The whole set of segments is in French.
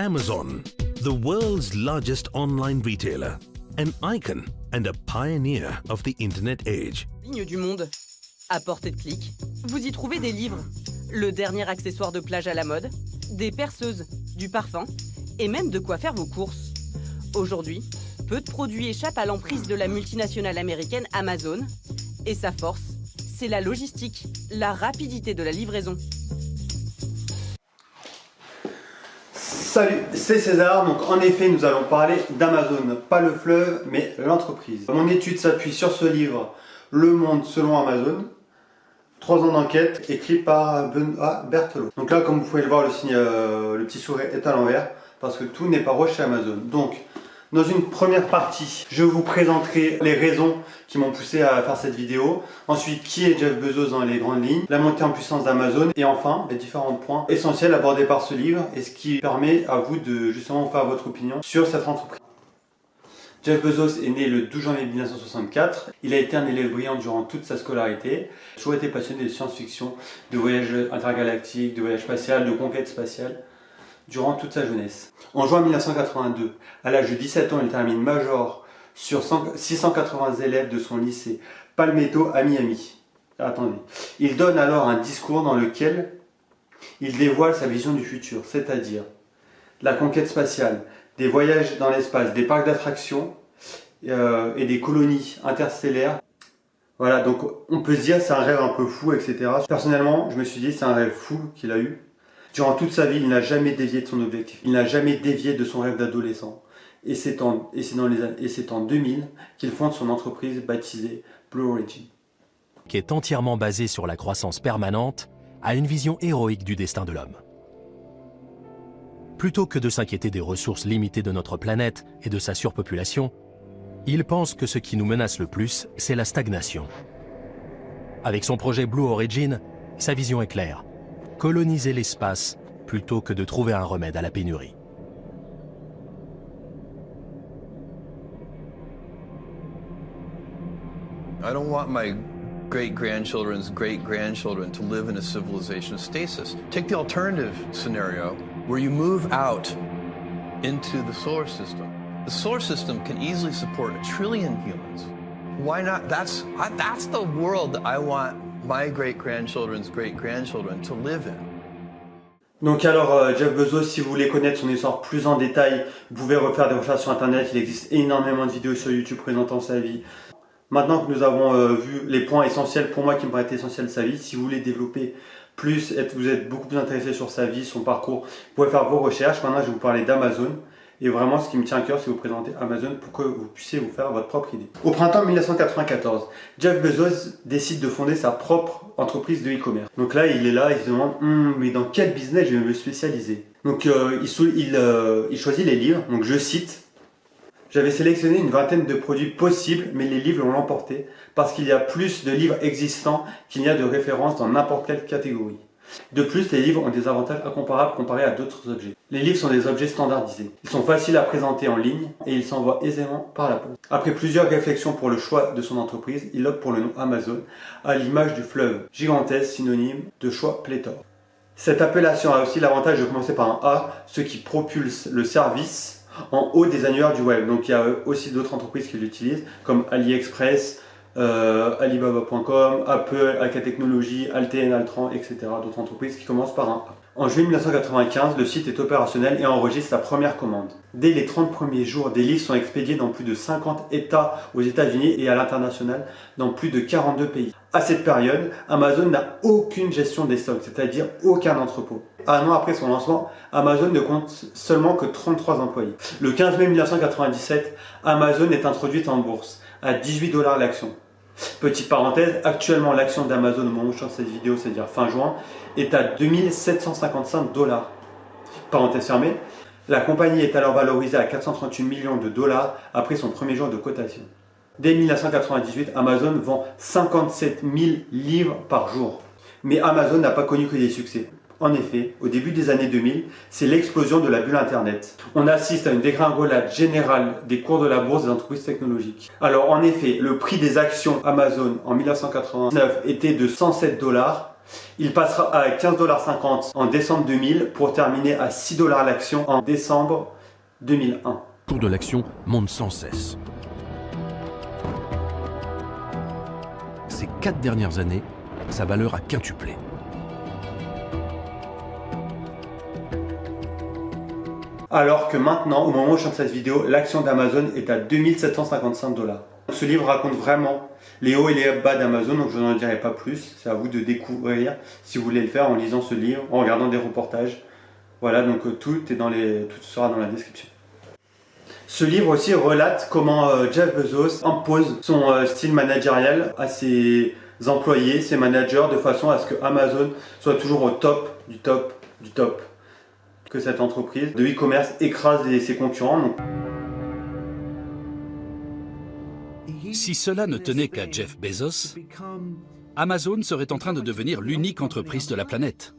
Amazon, the world's largest online retailer, an icon and a pioneer of the Internet age. Ligne du monde. À portée de clic, vous y trouvez des livres, le dernier accessoire de plage à la mode, des perceuses, du parfum et même de quoi faire vos courses. Aujourd'hui, peu de produits échappent à l'emprise de la multinationale américaine Amazon. Et sa force, c'est la logistique, la rapidité de la livraison. Salut, c'est César. Donc en effet, nous allons parler d'Amazon, pas le fleuve, mais l'entreprise. Mon étude s'appuie sur ce livre, Le Monde selon Amazon. 3 ans d'enquête, écrit par Benoît Berthelot. Donc là, comme vous pouvez le voir, le petit sourire est à l'envers, parce que tout n'est pas rose chez Amazon. Donc, dans une première partie, je vous présenterai les raisons qui m'ont poussé à faire cette vidéo. Ensuite, qui est Jeff Bezos dans les grandes lignes, la montée en puissance d'Amazon, et enfin, les différents points essentiels abordés par ce livre, et ce qui permet à vous de justement vous faire votre opinion sur cette entreprise. Jeff Bezos est né le 12 janvier 1964. Il a été un élève brillant durant toute sa scolarité. Il a toujours été passionné de science-fiction, de voyages intergalactiques, de voyages spatial, de conquête spatiale, durant toute sa jeunesse. En juin 1982, à l'âge de 17 ans, il termine major sur 680 élèves de son lycée Palmetto à Miami. Attendez. Il donne alors un discours dans lequel il dévoile sa vision du futur, c'est-à-dire la conquête spatiale, des voyages dans l'espace, des parcs d'attractions et des colonies interstellaires. Voilà, donc on peut se dire c'est un rêve un peu fou, etc. Personnellement, je me suis dit c'est un rêve fou qu'il a eu. Durant toute sa vie, il n'a jamais dévié de son objectif. Il n'a jamais dévié de son rêve d'adolescent. Et c'est en 2000 qu'il fonde son entreprise baptisée Blue Origin. Qui est entièrement basée sur la croissance permanente, a une vision héroïque du destin de l'homme. Plutôt que de s'inquiéter des ressources limitées de notre planète et de sa surpopulation, il pense que ce qui nous menace le plus, c'est la stagnation. Avec son projet Blue Origin, sa vision est claire. Coloniser l'espace plutôt que de trouver un remède à la pénurie. I don't want my great-grandchildren's great-grandchildren to live in a civilization of stasis. Take the alternative scenario where you move out into the solar system. The solar system can easily support 1 trillion humans. Why not? That's the world that I want my great-grandchildren's great-grandchildren to live in. Donc alors, Jeff Bezos, si vous voulez connaître son histoire plus en détail, vous pouvez refaire des recherches sur internet, il existe énormément de vidéos sur YouTube présentant sa vie. Maintenant que nous avons vu les points essentiels, pour moi qui me paraissent essentiels de sa vie, si vous voulez développer plus, vous êtes beaucoup plus intéressé sur sa vie, son parcours, vous pouvez faire vos recherches. Maintenant je vais vous parler d'Amazon. Et vraiment, ce qui me tient à cœur, c'est de vous présenter Amazon pour que vous puissiez vous faire votre propre idée. Au printemps 1994, Jeff Bezos décide de fonder sa propre entreprise de e-commerce. Donc là, il est là, il se demande mais dans quel business je vais me spécialiser. Donc il choisit les livres. Donc je cite: j'avais sélectionné une vingtaine de produits possibles, mais les livres l'ont emporté parce qu'il y a plus de livres existants qu'il n'y a de références dans n'importe quelle catégorie. De plus, les livres ont des avantages incomparables comparés à d'autres objets. Les livres sont des objets standardisés. Ils sont faciles à présenter en ligne et ils s'envoient aisément par la poste. Après plusieurs réflexions pour le choix de son entreprise, il opte pour le nom Amazon, à l'image du fleuve, gigantesque, synonyme de choix pléthore. Cette appellation a aussi l'avantage de commencer par un A, ce qui propulse le service en haut des annuaires du web. Donc il y a aussi d'autres entreprises qui l'utilisent, comme AliExpress, Alibaba.com, Apple, AK Technologies, Alten, Altran, etc. D'autres entreprises qui commencent par un A. En juillet 1995, le site est opérationnel et enregistre sa première commande. Dès les 30 premiers jours, des livres sont expédiés dans plus de 50 États aux États-Unis et à l'international dans plus de 42 pays. À cette période, Amazon n'a aucune gestion des stocks, c'est-à-dire aucun entrepôt. Un an après son lancement, Amazon ne compte seulement que 33 employés. Le 15 mai 1997, Amazon est introduite en bourse à 18 $ l'action. Petite parenthèse, actuellement l'action d'Amazon au moment où je sors cette vidéo, c'est-à-dire fin juin, est à 2755 $. Parenthèse fermée, la compagnie est alors valorisée à 438 millions de dollars après son premier jour de cotation. Dès 1998, Amazon vend 57 000 livres par jour. Mais Amazon n'a pas connu que des succès. En effet, au début des années 2000, c'est l'explosion de la bulle Internet. On assiste à une dégringolade générale des cours de la bourse des entreprises technologiques. Alors en effet, le prix des actions Amazon en 1989 était de 107 $. Il passera à 15,50 $ en décembre 2000 pour terminer à 6 $ l'action en décembre 2001. Le cours de l'action monte sans cesse. Ces 4 dernières années, sa valeur a quintuplé. Alors que maintenant, au moment où je chante cette vidéo, l'action d'Amazon est à 2755 $. Ce livre raconte vraiment les hauts et les bas d'Amazon, donc je n'en dirai pas plus. C'est à vous de découvrir si vous voulez le faire en lisant ce livre, en regardant des reportages. Voilà, donc tout sera dans la description. Ce livre aussi relate comment Jeff Bezos impose son style managérial à ses employés, ses managers, de façon à ce que Amazon soit toujours au top du top du top. Que cette entreprise de e-commerce écrase ses concurrents. Donc. Si cela ne tenait qu'à Jeff Bezos, Amazon serait en train de devenir l'unique entreprise de la planète.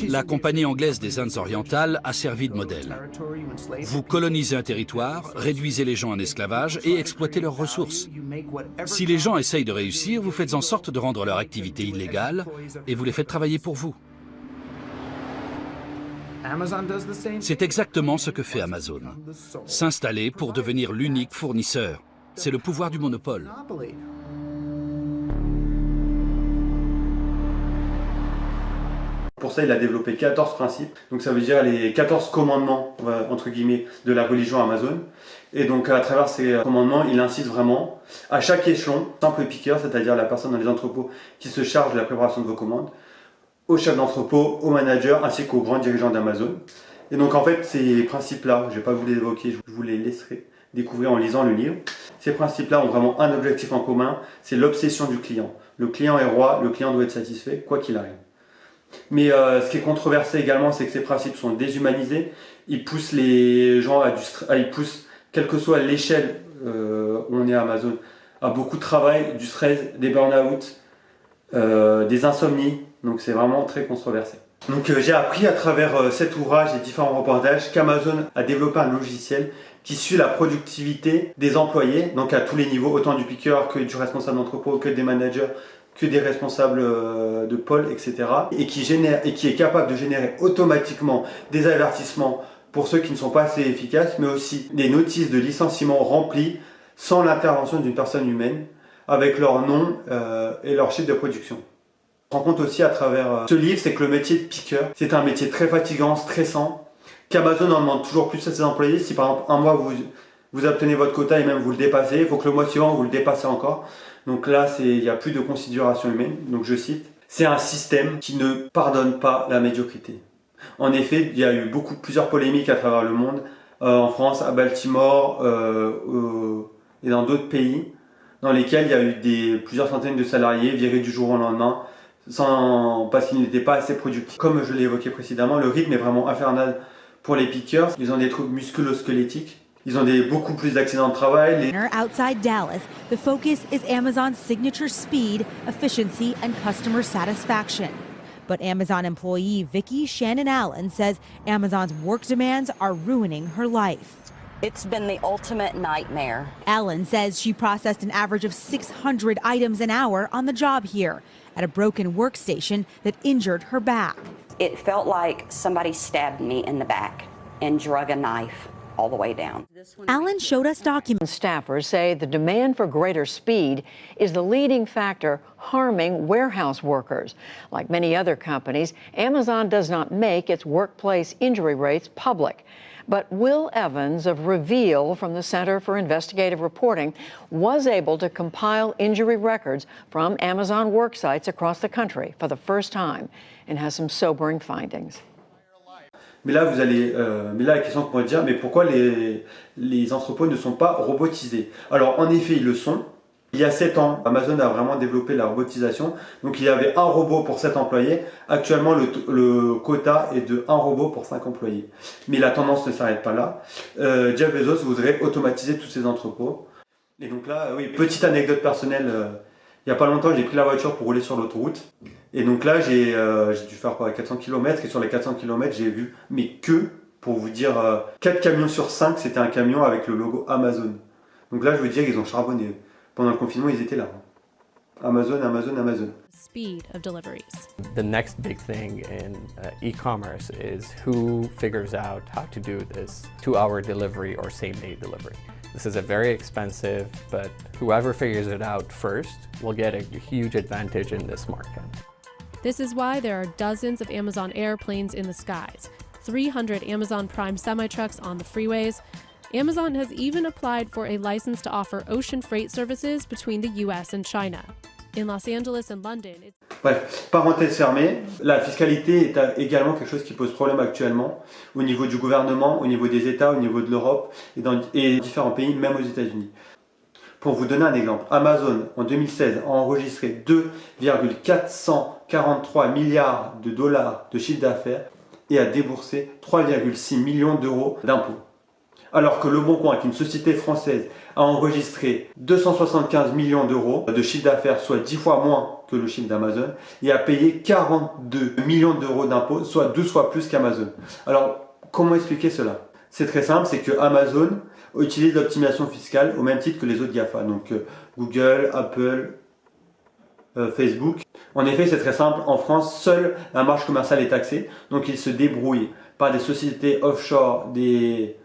La compagnie anglaise des Indes orientales a servi de modèle. Vous colonisez un territoire, réduisez les gens en esclavage et exploitez leurs ressources. Si les gens essayent de réussir, vous faites en sorte de rendre leur activité illégale et vous les faites travailler pour vous. C'est exactement ce que fait Amazon. S'installer pour devenir l'unique fournisseur. C'est le pouvoir du monopole. Pour ça, il a développé 14 principes. Donc ça veut dire les 14 commandements, entre guillemets, de la religion Amazon. Et donc à travers ces commandements, il insiste vraiment à chaque échelon, simple piqueur, c'est-à-dire la personne dans les entrepôts qui se charge de la préparation de vos commandes, au chef d'entrepôt, au manager, ainsi qu'aux grands dirigeants d'Amazon. Et donc en fait, ces principes-là, je ne vais pas vous les évoquer, je vous les laisserai découvrir en lisant le livre. Ces principes-là ont vraiment un objectif en commun, c'est l'obsession du client. Le client est roi, le client doit être satisfait, quoi qu'il arrive. Mais ce qui est controversé également, c'est que ces principes sont déshumanisés. Ils poussent les gens ils poussent, quelle que soit l'échelle où on est à Amazon, à beaucoup de travail, du stress, des burn-out, des insomnies. Donc c'est vraiment très controversé. Donc j'ai appris à travers cet ouvrage et différents reportages qu'Amazon a développé un logiciel qui suit la productivité des employés, donc à tous les niveaux, autant du picker que du responsable d'entrepôt, que des managers, que des responsables de pôle, etc. Et qui est capable de générer automatiquement des avertissements pour ceux qui ne sont pas assez efficaces, mais aussi des notices de licenciement remplies sans l'intervention d'une personne humaine, avec leur nom et leur chiffre de production. On se rend compte aussi à travers ce livre, c'est que le métier de picker, c'est un métier très fatigant, stressant, qu'Amazon en demande toujours plus à ses employés. Si par exemple un mois vous obtenez votre quota et même vous le dépassez, il faut que le mois suivant vous le dépassez encore. Donc là, il n'y a plus de considération humaine. Donc je cite, c'est un système qui ne pardonne pas la médiocrité. En effet, il y a eu plusieurs polémiques à travers le monde, en France, à Baltimore et dans d'autres pays, dans lesquels il y a eu plusieurs centaines de salariés virés du jour au lendemain, parce qu'ils n'étaient pas assez productifs. Comme je l'ai évoqué précédemment, le rythme est vraiment infernal pour les pickers. Ils ont des troubles musculo-squelettiques. Ils ont beaucoup plus d'accidents de travail. Outside Dallas, the focus is Amazon's signature speed, efficiency, and customer satisfaction. But Amazon employee Vicki Shannon Allen says Amazon's work demands are ruining her life. It's been the ultimate nightmare. Allen says she processed an average of 600 items an hour on the job here at a broken workstation that injured her back. It felt like somebody stabbed me in the back and drug a knife all the way down. Allen showed us documents. Staffers say the demand for greater speed is the leading factor harming warehouse workers. Like many other companies, Amazon does not make its workplace injury rates public. But Will Evans of Reveal from the Center for Investigative Reporting was able to compile injury records from Amazon work sites across the country for the first time and has some sobering findings. Mais là, la question qu'on pourrait dire, mais pourquoi les entrepôts ne sont pas robotisés? Alors, en effet, ils le sont. Il y a 7 ans, Amazon a vraiment développé la robotisation. Donc, il y avait un robot pour 7 employés. Actuellement, le quota est de 1 robot pour 5 employés. Mais la tendance ne s'arrête pas là. Jeff Bezos voudrait automatiser tous ces entrepôts. Et donc là, oui, petite anecdote personnelle. Il n'y a pas longtemps, j'ai pris la voiture pour rouler sur l'autoroute. Et donc là, j'ai dû faire 400 km. Et sur les 400 km, j'ai vu, mais pour vous dire, 4 camions sur 5, c'était un camion avec le logo Amazon. Donc là, je veux dire, ils ont charbonné. Pendant le confinement, ils étaient là. Amazon, Amazon, Amazon. Speed of deliveries. The next big thing in e-commerce is who figures out how to do this 2-hour delivery or same-day delivery. This is a very expensive, but whoever figures it out first will get a huge advantage in this market. This is why there are dozens of Amazon airplanes in the skies, 300 Amazon Prime semi-trucks on the freeways. Amazon has even applied for a license to offer ocean freight services between the US and China. In Los Angeles and London, Bref, parenthèse fermée, la fiscalité est également quelque chose qui pose problème actuellement au niveau du gouvernement, au niveau des États, au niveau de l'Europe et dans différents pays, même aux États-Unis. Pour vous donner un exemple, Amazon en 2016 a enregistré 2,443 milliards de dollars de chiffre d'affaires et a déboursé 3,6 millions d'euros d'impôts. Alors que Le Bon Coin, qui est une société française, a enregistré 275 millions d'euros de chiffre d'affaires, soit 10 fois moins que le chiffre d'Amazon, et a payé 42 millions d'euros d'impôts, soit 12 fois plus qu'Amazon. Alors, comment expliquer cela? C'est très simple, c'est que Amazon utilise l'optimisation fiscale au même titre que les autres GAFA, donc Google, Apple, Facebook. En effet, c'est très simple, en France, seule la marge commerciale est taxée, donc ils se débrouillent par des sociétés offshore, des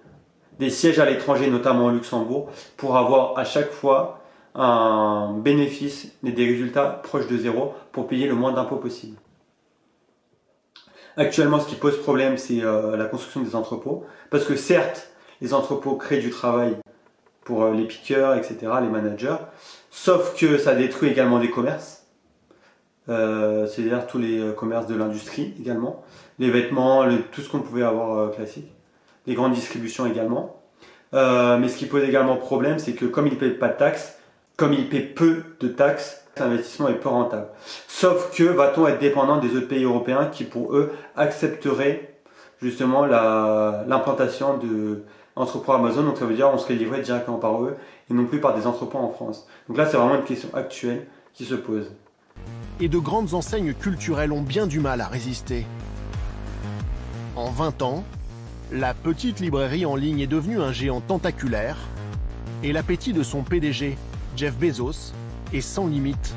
sièges à l'étranger, notamment au Luxembourg, pour avoir à chaque fois un bénéfice et des résultats proches de zéro pour payer le moins d'impôts possible. Actuellement, ce qui pose problème, c'est la construction des entrepôts, parce que certes, les entrepôts créent du travail pour les piqueurs, etc., les managers, sauf que ça détruit également des commerces, c'est-à-dire tous les commerces de l'industrie également, les vêtements, tout ce qu'on pouvait avoir classique. Les grandes distributions également. Mais ce qui pose également problème, c'est que comme ils ne paient pas de taxes, comme ils paient peu de taxes, l'investissement est peu rentable. Sauf que va-t-on être dépendant des autres pays européens qui, pour eux, accepteraient justement l'implantation d'entrepôts Amazon. Donc ça veut dire qu'on serait livré directement par eux et non plus par des entrepôts en France. Donc là, c'est vraiment une question actuelle qui se pose. Et de grandes enseignes culturelles ont bien du mal à résister. En 20 ans, la petite librairie en ligne est devenue un géant tentaculaire et l'appétit de son PDG, Jeff Bezos, est sans limite.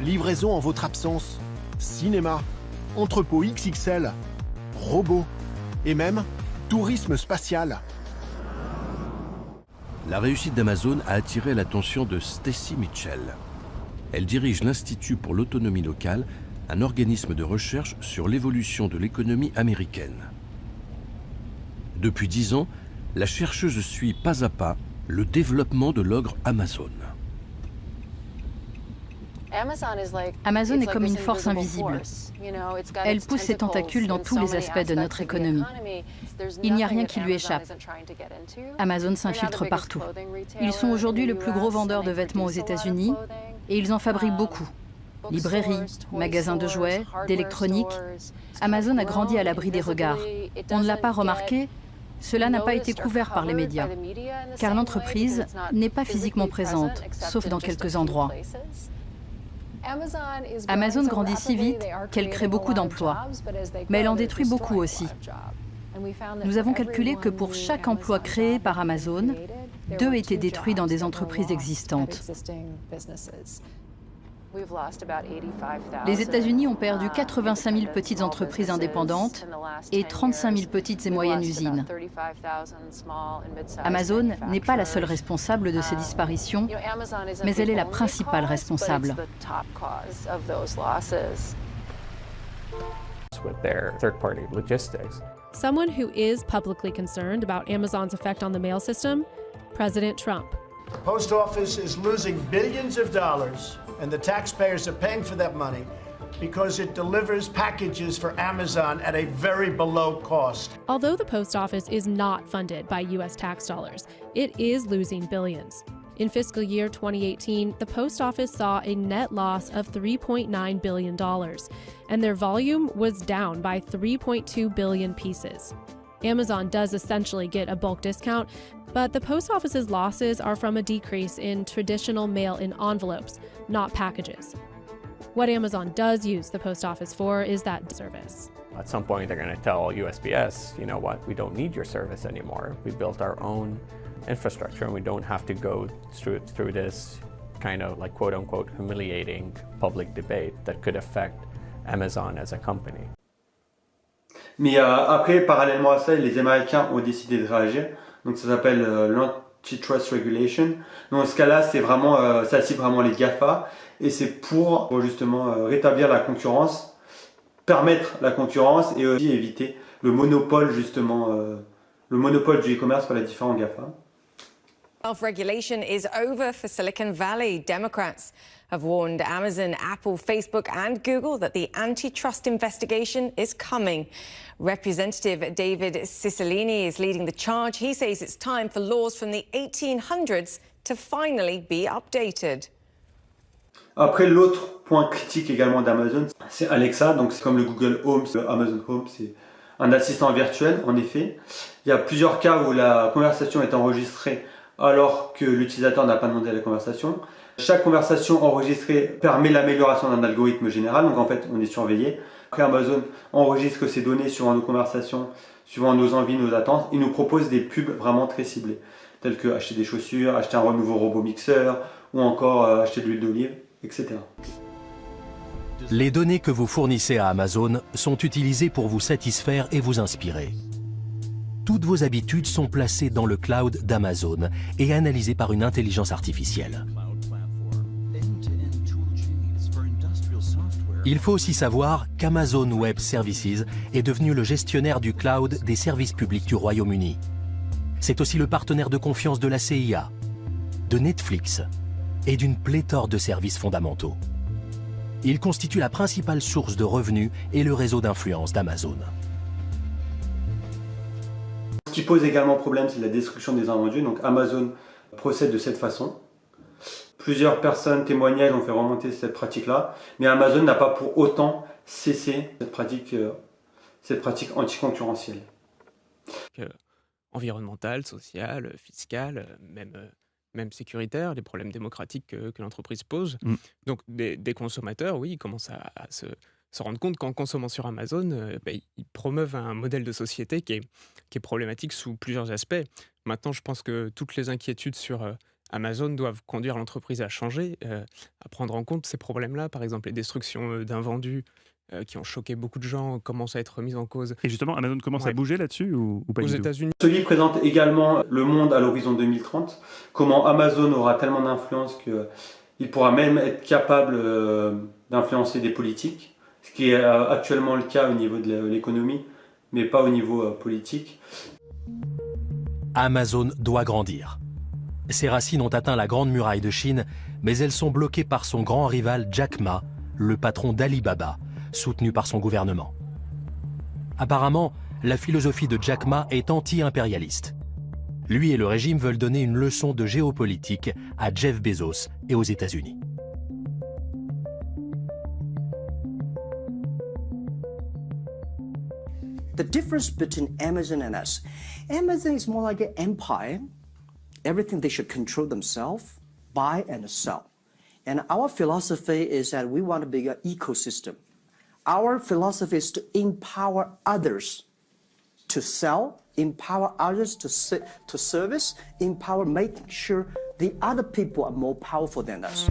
Livraison en votre absence, cinéma, entrepôt XXL, robots et même tourisme spatial. La réussite d'Amazon a attiré l'attention de Stacy Mitchell. Elle dirige l'Institut pour l'autonomie locale, un organisme de recherche sur l'évolution de l'économie américaine. Depuis 10 ans, la chercheuse suit pas à pas le développement de l'ogre Amazon. Amazon est comme une force invisible. Elle pousse ses tentacules dans tous les aspects de notre économie. Il n'y a rien qui lui échappe. Amazon s'infiltre partout. Ils sont aujourd'hui le plus gros vendeur de vêtements aux États-Unis et ils en fabriquent beaucoup. Librairies, magasins de jouets, d'électronique. Amazon a grandi à l'abri des regards. On ne l'a pas remarqué, cela n'a pas été couvert par les médias, car l'entreprise n'est pas physiquement présente, sauf dans quelques endroits. Amazon grandit si vite qu'elle crée beaucoup d'emplois, mais elle en détruit beaucoup aussi. Nous avons calculé que pour chaque emploi créé par Amazon, 2 étaient détruits dans des entreprises existantes. Les États-Unis ont perdu 85 000 petites entreprises indépendantes et 35 000 petites et moyennes usines. Amazon n'est pas la seule responsable de ces disparitions, mais elle est la principale responsable. Someone who is publicly concerned about Amazon's effect on the mail system, President Trump. The post office is losing billions of dollars, and the taxpayers are paying for that money because it delivers packages for Amazon at a very below cost. Although the post office is not funded by U.S. tax dollars, it is losing billions. In fiscal year 2018, the post office saw a net loss of $3.9 billion, and their volume was down by 3.2 billion pieces. Amazon does essentially get a bulk discount, but the post office's losses are from a decrease in traditional mail in envelopes, not packages. What Amazon does use the post office for is that service. At some point, they're going to tell USPS, you know what, we don't need your service anymore. We built our own infrastructure, and we don't have to go through this kind of like quote-unquote humiliating public debate that could affect Amazon as a company. Mais après, parallèlement à ça, les Américains ont décidé de réagir. Donc ça s'appelle l'Antitrust Regulation. Donc dans ce cas-là, c'est vraiment, ça cible vraiment les GAFA. Et c'est pour justement rétablir la concurrence, permettre la concurrence et aussi éviter le monopole justement, le monopole du e-commerce par les différents GAFA. Self-regulation is over for Silicon Valley. Democrats have warned Amazon, Apple, Facebook and Google that the antitrust investigation is coming. Representative David Cicilline is leading the charge. He says it's time for laws from the 1800s to finally be updated. Après, l'autre point critique également d'Amazon, c'est Alexa. Donc c'est comme le Google Home, le Amazon Home, c'est un assistant virtuel en effet. Il y a plusieurs cas où la conversation est enregistrée alors que l'utilisateur n'a pas demandé la conversation. Chaque conversation enregistrée permet l'amélioration d'un algorithme général, donc en fait on est surveillé. Après Amazon enregistre ces données suivant nos conversations, suivant nos envies, nos attentes, et nous propose des pubs vraiment très ciblées, telles que acheter des chaussures, acheter un nouveau robot mixeur, ou encore acheter de l'huile d'olive, etc. Les données que vous fournissez à Amazon sont utilisées pour vous satisfaire et vous inspirer. Toutes vos habitudes sont placées dans le cloud d'Amazon et analysées par une intelligence artificielle. Il faut aussi savoir qu'Amazon Web Services est devenu le gestionnaire du cloud des services publics du Royaume-Uni. C'est aussi le partenaire de confiance de la CIA, de Netflix et d'une pléthore de services fondamentaux. Il constitue la principale source de revenus et le réseau d'influence d'Amazon. Ce qui pose également problème, c'est la destruction des invendus. Donc Amazon procède de cette façon. Plusieurs personnes, témoignages ont fait remonter cette pratique-là, mais Amazon n'a pas pour autant cessé cette pratique anticoncurrentielle. Environnementale, sociale, fiscale, même sécuritaire, les problèmes démocratiques que l'entreprise pose. Donc des consommateurs, oui, ils commencent à se rendre compte qu'en consommant sur Amazon, ils promeuvent un modèle de société qui est problématique sous plusieurs aspects. Maintenant, je pense que toutes les inquiétudes sur Amazon doivent conduire l'entreprise à changer, à prendre en compte ces problèmes-là. Par exemple, les destructions d'invendus qui ont choqué beaucoup de gens commencent à être mises en cause. Et justement, Amazon commence à bouger là-dessus ou pas du tout ? Aux États-Unis. Ce livre présente également le monde à l'horizon 2030, comment Amazon aura tellement d'influence qu'il pourra même être capable d'influencer des politiques, ce qui est actuellement le cas au niveau de l'économie, mais pas au niveau politique. Amazon doit grandir. Ses racines ont atteint la Grande Muraille de Chine, mais elles sont bloquées par son grand rival Jack Ma, le patron d'Alibaba, soutenu par son gouvernement. Apparemment, la philosophie de Jack Ma est anti-impérialiste. Lui et le régime veulent donner une leçon de géopolitique à Jeff Bezos et aux États-Unis. The difference between Amazon and us, Amazon is more like an empire. Everything they should control themselves, buy and sell. And our philosophy is that we want to be an ecosystem. Our philosophy is to empower others to sell, empower others to service, empower making sure the other people are more powerful than us.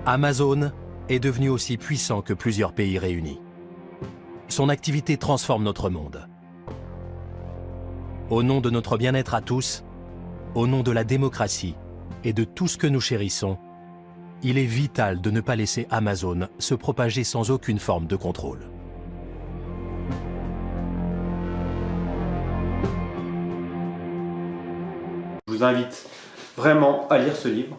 Amazon est devenu aussi puissant que plusieurs pays réunis. Son activité transforme notre monde. Au nom de notre bien-être à tous, au nom de la démocratie et de tout ce que nous chérissons, il est vital de ne pas laisser Amazon se propager sans aucune forme de contrôle. Je vous invite vraiment à lire ce livre.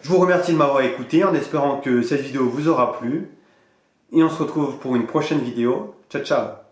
Je vous remercie de m'avoir écouté en espérant que cette vidéo vous aura plu. Et on se retrouve pour une prochaine vidéo. Ciao, ciao!